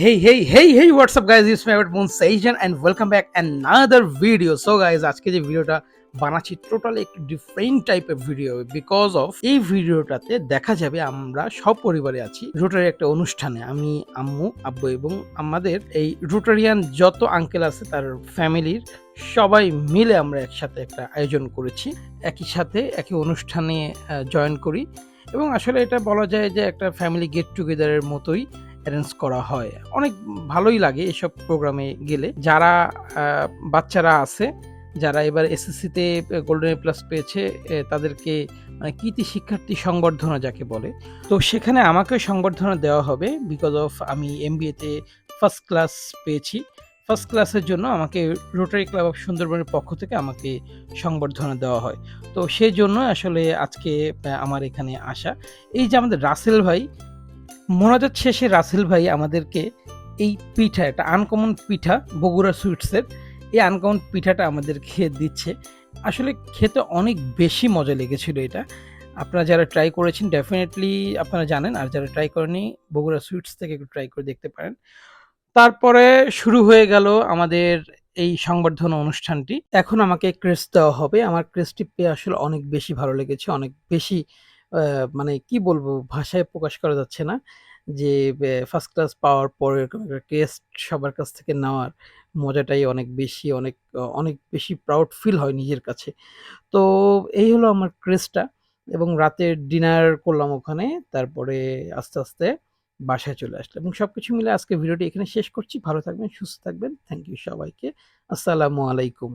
Hey, what's up guys? It's my favorite Moon Sajan and welcome back another video. So guys, আজকে যে ভিডিওটা বানাচ্ছি totally একটু different টাইপের ভিডিও বিকজ অফ এই ভিডিওটাতে দেখা যাবে আমরা সব পরিবারে আছি রোটারি একটা অনুষ্ঠানে। আমি আম্মু আব্বু এবং আমাদের এই রোটারিয়ান যত আঙ্কেল আছে তার ফ্যামিলির সবাই মিলে আমরা একসাথে একটা আয়োজন করেছি, একই সাথে একই অনুষ্ঠানে জয়েন করি এবং আসলে এটা বলা যায় যে একটা ফ্যামিলি গেট টুগেদারের মতোই অ্যারেঞ্জ করা হয়। অনেক ভালোই লাগে এসব প্রোগ্রামে গেলে। যারা বাচ্চারা আছে, যারা এবার এসএসসিতে গোল্ডেন এ প্লাস পেয়েছে তাদেরকে মানে কৃতি শিক্ষার্থী সংবর্ধনা যাকে বলে। তো সেখানে আমাকেও সংবর্ধনা দেওয়া হবে বিকজ অফ আমি এমবিএতে ফার্স্ট ক্লাস পেয়েছি। ফার্স্ট ক্লাসের জন্য আমাকে রোটারি ক্লাব অফ সুন্দরবনের পক্ষ থেকে আমাকে সংবর্ধনা দেওয়া হয়। তো সেজন্য আসলে আজকে আমার এখানে আসা। এই যে আমাদের রাসেল ভাই, মোনাজাত শেষে রাসেল ভাই আমাদেরকে এই পিঠা, একটা আনকমন পিঠা বগুড়া সুইটসের, এই আনকমন পিঠাটা আমাদেরকে দিচ্ছে। আসলে খেতে অনেক বেশি মজা লেগেছিল এটা। আপনারা যারা ট্রাই করেছেন ডেফিনিটলি আপনারা জানেন, আর যারা ট্রাই করেননি বগুড়া সুইটস থেকে একটু ট্রাই করে দেখতে পারেন। তারপরে শুরু হয়ে গেল আমাদের এই সংবর্ধনা অনুষ্ঠানটি। এখন আমাকে ক্রেস্ট দেওয়া হবে। আমার ক্রেস্টটি পেয়ে আসলে অনেক বেশি ভালো লেগেছে। অনেক বেশি মানে কি বলবো, ভাষায় প্রকাশ করা যাচ্ছে না। যে ফার্স্ট ক্লাস পাওয়ার পরে এরকম একটা ক্রেস্ট সবার কাছ থেকে নেওয়ার মজাটাই অনেক বেশি, অনেক বেশি প্রাউড ফিল হয় নিজের কাছে। তো এই হলো আমার ক্রেস্টটা এবং রাতের ডিনার করলাম ওখানে। তারপরে আস্তে আস্তে বাসায় চলে আসলাম এবং সবকিছু মিলে আজকে ভিডিওটি এখানে শেষ করছি। ভালো থাকবেন, সুস্থ থাকবেন। থ্যাংক ইউ সবাইকে। আসসালামু আলাইকুম।